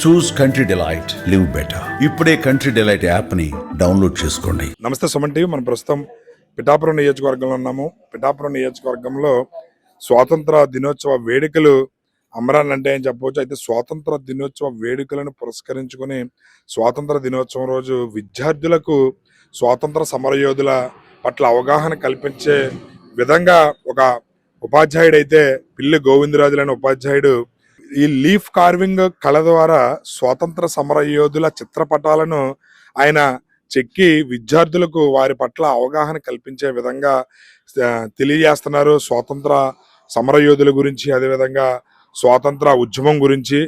చూస్ country delight, live better. ఇప్పుడే country delight app ని download చేసుకోండి. నమస్తే సుమన్ టీవీ. మనం ప్రస్తుతం పిఠాపురం నియోజకవర్గంలో ఉన్నాము. పిఠాపురం నియోజకవర్గంలో స్వాతంత్ర దినోత్సవ వేడుకలు అమరాన్ అంటే అని చెప్పవచ్చు. అయితే స్వాతంత్ర దినోత్సవ వేడుకలను పురస్కరించుకొని స్వాతంత్ర దినోత్సవం రోజు విద్యార్థులకు స్వాతంత్ర సమరయోధుల పట్ల అవగాహన కల్పించే విధంగా ఒక ఉపాధ్యాయుడు అయితే పిల్లి గోవిందరాజులైన ఉపాధ్యాయుడు ఈ లీఫ్ కార్వింగ్ కళ ద్వారా స్వాతంత్ర సమర యోధుల చిత్రపటాలను ఆయన చెక్కి విద్యార్థులకు వారి పట్ల అవగాహన కల్పించే విధంగా తెలియజేస్తున్నారు. స్వాతంత్ర సమర యోధుల గురించి, అదేవిధంగా స్వాతంత్ర ఉద్యమం గురించి.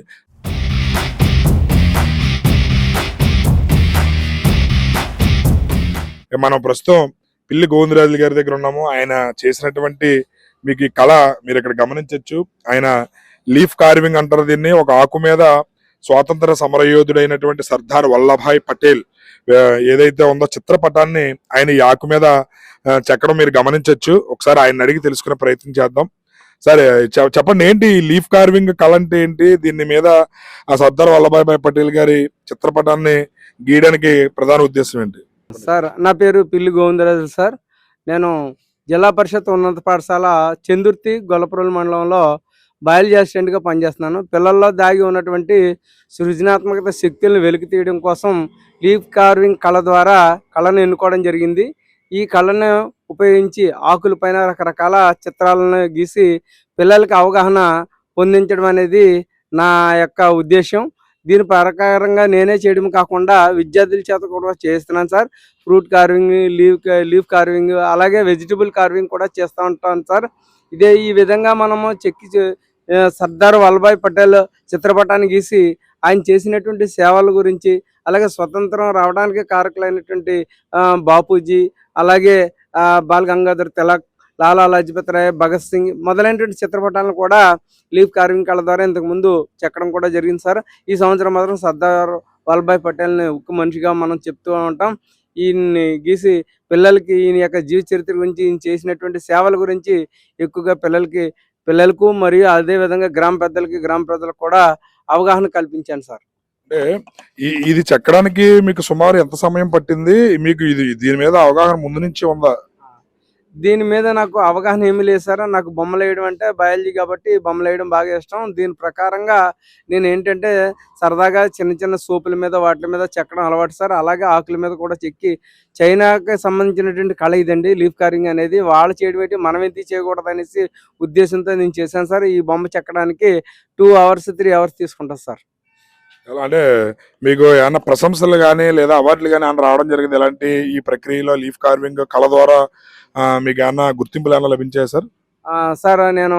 మనం ప్రస్తుతం పిల్లి గోవిందరాజుల గారి దగ్గర ఉన్నాము. ఆయన చేసినటువంటి మీకు ఈ కళ మీరు ఇక్కడ గమనించవచ్చు. ఆయన లీఫ్ కార్వింగ్ అంటారు దీన్ని. ఒక ఆకు మీద స్వాతంత్ర సమరయోధుడైనటువంటి సర్దార్ వల్లభాయ్ పటేల్ ఏదైతే ఉందో చిత్రపటాన్ని ఆయన ఈ ఆకు మీద చెక్కడం మీరు గమనించవచ్చు. ఒకసారి ఆయన అడిగి తెలుసుకునే ప్రయత్నం చేద్దాం. సరే చెప్పండి, ఏంటి లీఫ్ కార్వింగ్ కళ అంటే ఏంటి? దీని మీద ఆ సర్దార్ వల్లభాయ్ పటేల్ గారి చిత్రపటాన్ని గీయడానికి ప్రధాన ఉద్దేశం ఏంటి? సార్, నా పేరు పిల్లి గోవిందరాజు సార్. నేను జిల్లా పరిషత్ ఉన్నత పాఠశాల చందుర్తి గొల్లపురం మండలంలో బయాలజీ అసిస్టెంట్గా పనిచేస్తున్నాను. పిల్లల్లో దాగి ఉన్నటువంటి సృజనాత్మకత శక్తులను వెలికి తీయడం కోసం లీఫ్ కార్వింగ్ కళ ద్వారా కళను ఎన్నుకోవడం జరిగింది. ఈ కళను ఉపయోగించి ఆకులపైన రకరకాల చిత్రాలను గీసి పిల్లలకి అవగాహన పొందించడం అనేది నా యొక్క ఉద్దేశం. దీని ప్రకారంగా నేనే చేయడం కాకుండా విద్యార్థుల చేత కూడా చేస్తున్నాను sir. Fruit carving, leaf carving, అలాగే వెజిటబుల్ కార్వింగ్ కూడా చేస్తూ ఉంటాను సార్. ఈ విధంగా మనము చెక్కి సర్దార్ వల్లభాయ్ పటేల్ చిత్రపటాన్ని గీసి ఆయన చేసినటువంటి సేవల గురించి, అలాగే స్వతంత్రం రావడానికి కారకులైనటువంటి బాపూజీ, అలాగే బాల్ గంగాధర్ తిలక్, లాలా లజపత్ రాయ్, భగత్ సింగ్ మొదలైనటువంటి చిత్రపటాలను కూడా లీఫ్ కార్వింగ్ కళ ద్వారా ఇంతకుముందు చెక్కడం కూడా జరిగింది సార్. ఈ సంవత్సరం మాత్రం సర్దార్ వల్లభాయ్ పటేల్ని ఉక్కు మనిషిగా మనం చెప్తూ ఉంటాం. ఈయన్ని గీసి పిల్లలకి ఈయన యొక్క జీవిత చరిత్ర గురించి, ఈయన చేసినటువంటి సేవల గురించి ఎక్కువగా పిల్లలకు మరియు అదేవిధంగా గ్రామ ప్రజలకు కూడా అవగాహన కల్పించాను సార్. అంటే ఇది చెక్కడానికి మీకు సుమారు ఎంత సమయం పట్టింది? మీకు దీని మీద అవగాహన ముందు నుంచి ఉందా? దీని మీద నాకు అవగాహన ఏమీ లేదు సార్. నాకు బొమ్మలు వేయడం అంటే బయాలజీ కాబట్టి బొమ్మలు వేయడం బాగా ఇష్టం. దీని ప్రకారంగా నేను ఏంటంటే సరదాగా చిన్న చిన్న సోపుల మీద వాటి మీద చెక్కడం అలవాటు సార్. అలాగే ఆకుల మీద కూడా చెక్కి చైనాకి సంబంధించినటువంటి కళ ఇదండి లీఫ్ కార్వింగ్ అనేది. వాళ్ళు చేయడం ఏంటి, మనం ఎందుకు చేయకూడదు అనేసి ఉద్దేశంతో నేను చేశాను సార్. ఈ బొమ్మ చెక్కడానికి 2 hours 3 hours తీసుకుంటాను సార్. అంటే మీకు ఏమన్నా ప్రశంసలు కానీ లేదా అవార్డులు కానీ ఏమన్నా రావడం జరిగింది ఇలాంటి ఈ ప్రక్రియలో లీఫ్ కార్వింగ్ కళ ద్వారా? మీకు ఏమన్నా గుర్తింపులు ఏమన్నా లభించాయి సార్? సార్, నేను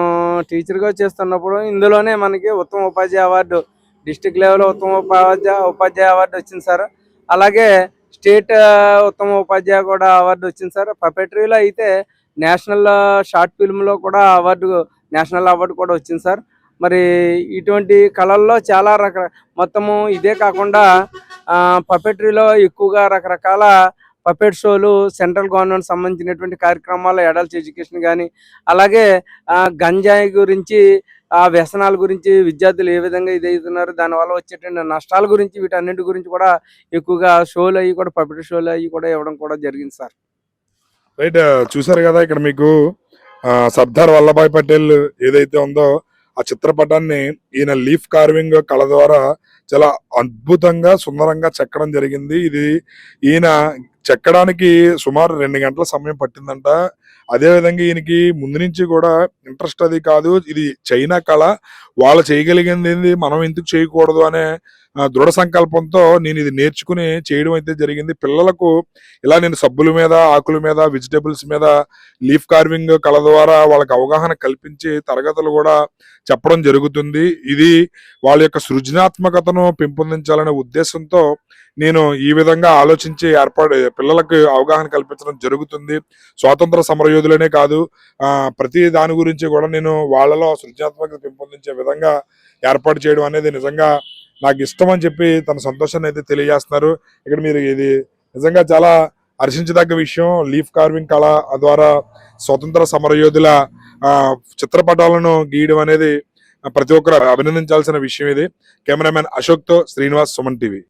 టీచర్గా చేస్తున్నప్పుడు ఇందులోనే మనకి ఉత్తమ ఉపాధ్యాయ అవార్డు, డిస్టిక్ లెవెల్ ఉత్తమ ఉపాధ్యాయ అవార్డు వచ్చింది సార్. అలాగే స్టేట్ ఉత్తమ ఉపాధ్యాయ కూడా అవార్డు వచ్చింది సార్. పపెటరీలో అయితే నేషనల్ షార్ట్ ఫిల్మ్లో కూడా నేషనల్ అవార్డు కూడా వచ్చింది సార్. మరి ఇటువంటి కళల్లో చాలా మొత్తము ఇదే కాకుండా పపెటరీలో ఎక్కువగా రకరకాల పపెట్ షోలు, సెంట్రల్ గవర్నమెంట్ సంబంధించినటువంటి కార్యక్రమాలు, అడల్ట్ ఎడ్యుకేషన్ కానీ, అలాగే గంజాయి గురించి, వ్యసనాల గురించి విద్యార్థులు ఏ విధంగా ఇదవుతున్నారు, దానివల్ల వచ్చేటువంటి నష్టాల గురించి, వీటన్నింటి గురించి కూడా ఎక్కువగా షోలు అవి కూడా పపెట్ షోలు అవి కూడా ఇవ్వడం కూడా జరిగింది సార్. రైట్, చూసారు కదా ఇక్కడ మీకు సర్దార్ వల్లభాయ్ పటేల్ ఏదైతే ఉందో ఆ చిత్రపటాన్ని ఈయన లీఫ్ కార్వింగ్ కళ ద్వారా చాలా అద్భుతంగా సుందరంగా చెక్కడం జరిగింది. ఇది ఈయన చెక్కడానికి సుమారు 2 గంటల సమయం పట్టిందంట. అదేవిధంగా ఈయనకి ముందు నుంచి కూడా ఇంట్రెస్ట్ అది కాదు, ఇది చైనా కళ, వాళ్ళు చేయగలిగింది మనం ఎందుకు చేయకూడదు అనే దృఢ సంకల్పంతో నేను ఇది నేర్చుకుని చేయడం అయితే జరిగింది. పిల్లలకు ఇలా నేను సబ్బుల మీద, ఆకుల మీద, వెజిటేబుల్స్ మీద లీఫ్ కార్వింగ్ కళ ద్వారా వాళ్ళకి అవగాహన కల్పించి తరగతులు కూడా చెప్పడం జరుగుతుంది. ఇది వాళ్ళ యొక్క సృజనాత్మకతను పెంపొందించాలనే ఉద్దేశంతో నేను ఈ విధంగా ఆలోచించి పిల్లలకు అవగాహన కల్పించడం జరుగుతుంది. స్వాతంత్ర సమరయోధులనే కాదు, ప్రతి దాని గురించి కూడా నేను వాళ్ళలో సృజనాత్మకత పెంపొందించే విధంగా ఏర్పాటు చేయడం అనేది నిజంగా నాకు ఇష్టం అని చెప్పి తన సంతోషాన్ని అయితే తెలియజేస్తున్నారు. ఇక్కడ మీరు ఇది నిజంగా చాలా హర్షించదగ్గ విషయం. లీఫ్ కార్వింగ్ కళ ద్వారా స్వతంత్ర సమరయోధుల చిత్రపటాలను గీయడం అనేది ప్రతి ఒక్కరు అభినందించాల్సిన విషయం ఇది. కెమెరామెన్ అశోక్ తో శ్రీనివాస్, సుమన్ టీవీ.